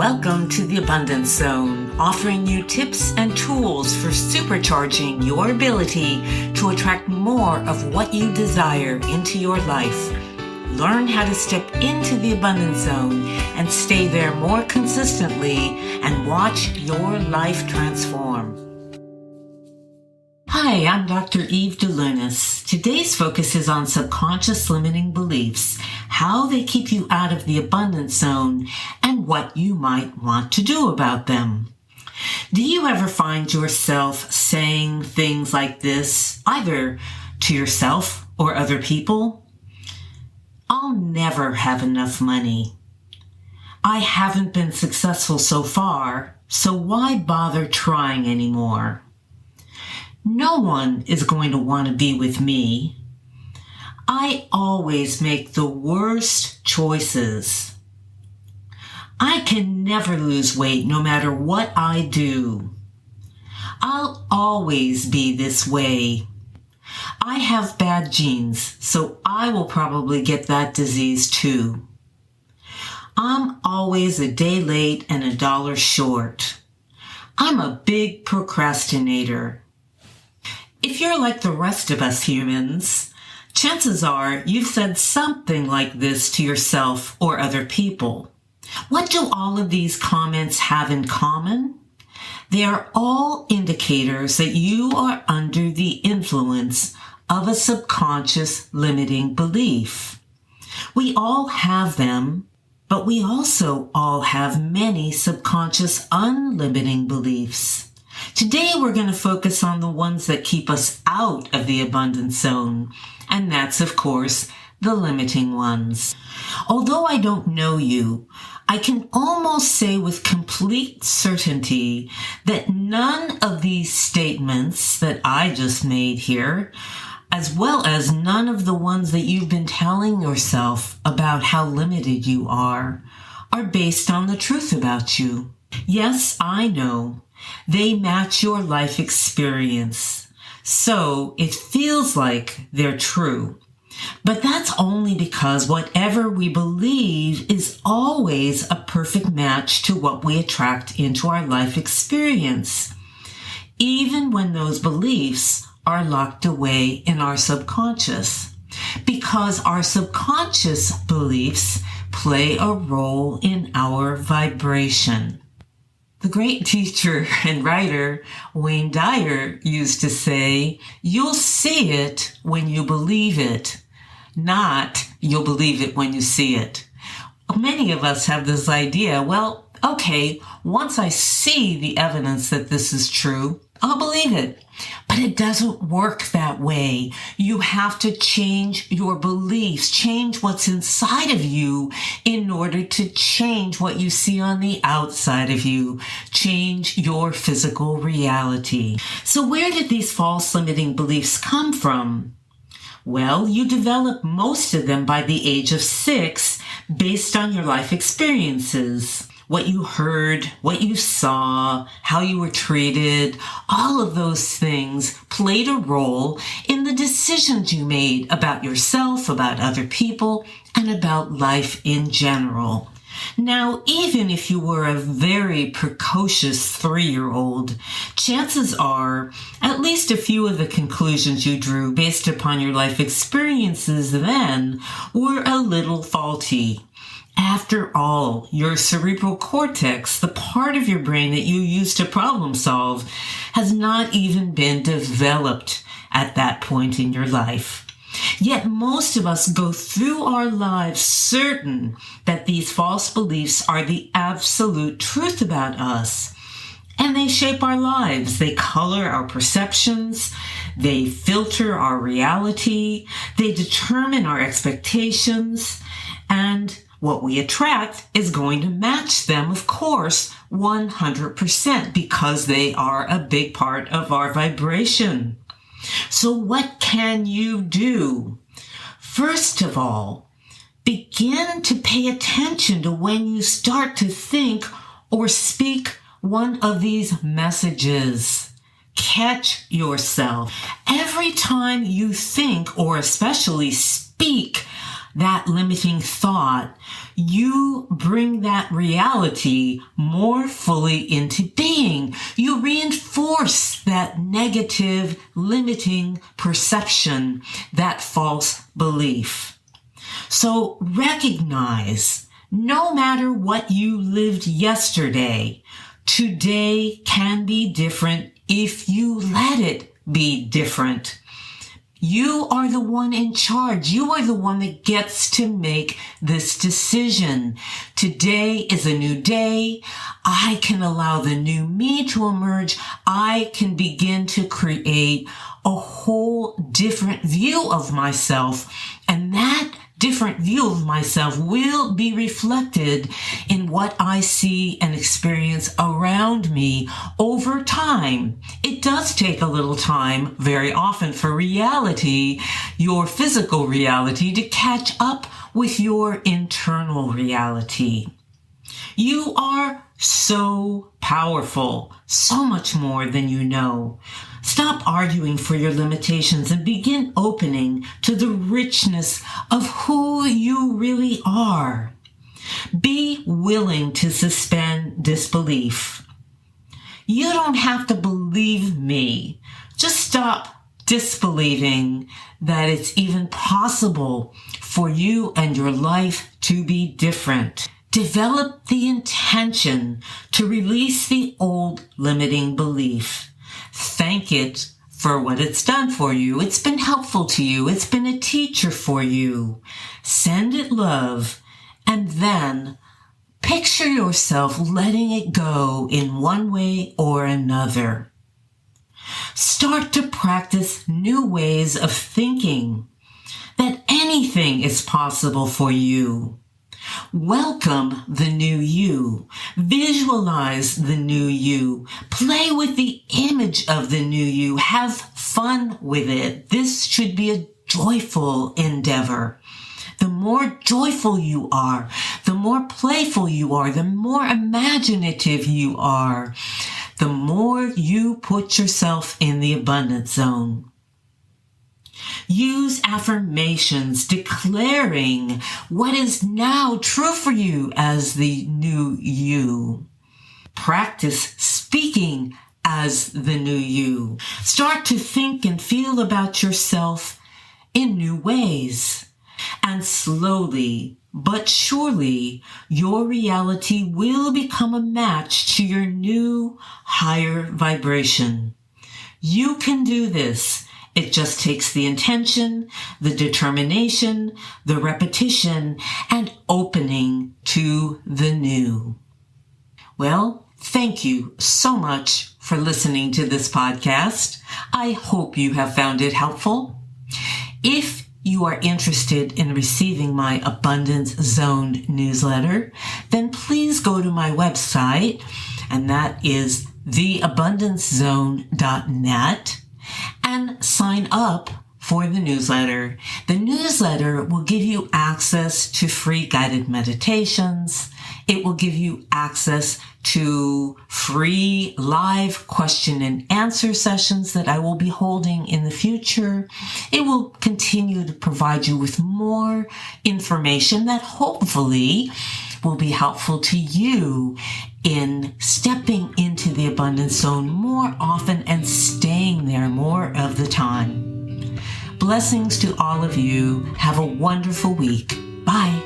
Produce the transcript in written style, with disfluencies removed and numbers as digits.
Welcome to the Abundance Zone, offering you tips and tools for supercharging your ability to attract more of what you desire into your life. Learn how to step into the Abundance Zone and stay there more consistently and watch your life transform. Hi, I'm Dr. Eve DeLunas. Today's focus is on subconscious limiting beliefs, how they keep you out of the abundance zone, and what you might want to do about them. Do you ever find yourself saying things like this, either to yourself or other people? I'll never have enough money. I haven't been successful so far, so why bother trying anymore? No one is going to want to be with me. I always make the worst choices. I can never lose weight no matter what I do. I'll always be this way. I have bad genes, so I will probably get that disease too. I'm always a day late and $1 short. I'm a big procrastinator. If you're like the rest of us humans, chances are you've said something like this to yourself or other people. What do all of these comments have in common? They are all indicators that you are under the influence of a subconscious limiting belief. We all have them, but we also all have many subconscious unlimiting beliefs. Today, we're going to focus on the ones that keep us out of the abundance zone, and that's, of course, the limiting ones. Although I don't know you, I can almost say with complete certainty that none of these statements that I just made here, as well as none of the ones that you've been telling yourself about how limited you are based on the truth about you. Yes, I know. They match your life experience, so it feels like they're true. But that's only because whatever we believe is always a perfect match to what we attract into our life experience, even when those beliefs are locked away in our subconscious, because our subconscious beliefs play a role in our vibration. The great teacher and writer Wayne Dyer used to say, "You'll see it when you believe it, not you'll believe it when you see it." Many of us have this idea, well, okay, once I see the evidence that this is true, I'll believe it. But it doesn't work that way. You have to change your beliefs, change what's inside of you in order to change what you see on the outside of you, change your physical reality. So where did these false limiting beliefs come from? Well, you develop most of them by the age of 6 based on your life experiences. What you heard, what you saw, how you were treated, all of those things played a role in the decisions you made about yourself, about other people, and about life in general. Now, even if you were a very precocious 3-year-old, chances are at least a few of the conclusions you drew based upon your life experiences then were a little faulty. After all, your cerebral cortex, the part of your brain that you use to problem solve, has not even been developed at that point in your life. Yet most of us go through our lives certain that these false beliefs are the absolute truth about us. And they shape our lives. They color our perceptions. They filter our reality. They determine our expectations. And what we attract is going to match them, of course, 100%, because they are a big part of our vibration. So what can you do? First of all, begin to pay attention to when you start to think or speak one of these messages. Catch yourself. Every time you think or especially speak that limiting thought, you bring that reality more fully into being. You reinforce that negative, limiting perception, that false belief. So recognize, no matter what you lived yesterday, today can be different if you let it be different. You are the one in charge. You are the one that gets to make this decision. Today is a new day. I can allow the new me to emerge. I can begin to create a whole different view of myself. And that different view of myself will be reflected in what I see and experience around me over time. It does take a little time, very often, for reality, your physical reality, to catch up with your internal reality. You are so powerful, so much more than you know. Stop arguing for your limitations and begin opening to the richness of who you really are. Be willing to suspend disbelief. You don't have to believe me. Just stop disbelieving that it's even possible for you and your life to be different. Develop the intention to release the old limiting belief. Thank it for what it's done for you. It's been helpful to you. It's been a teacher for you. Send it love, and then picture yourself letting it go in one way or another. Start to practice new ways of thinking, that anything is possible for you. Welcome the new you. Visualize the new you. Play with the image of the new you. Have fun with it. This should be a joyful endeavor. The more joyful you are, the more playful you are, the more imaginative you are, the more you put yourself in the abundance zone. Use affirmations declaring what is now true for you as the new you. Practice speaking as the new you. Start to think and feel about yourself in new ways. And slowly but surely, your reality will become a match to your new higher vibration. You can do this. It just takes the intention, the determination, the repetition, and opening to the new. Well, thank you so much for listening to this podcast. I hope you have found it helpful. If you are interested in receiving my Abundance Zone newsletter, then please go to my website, and that is theabundancezone.net. and sign up for the newsletter. The newsletter will give you access to free guided meditations. It will give you access to free live question and answer sessions that I will be holding in the future. It will continue to provide you with more information that hopefully will be helpful to you in stepping into the abundance zone more often and staying there more of the time. Blessings to all of you. Have a wonderful week. Bye.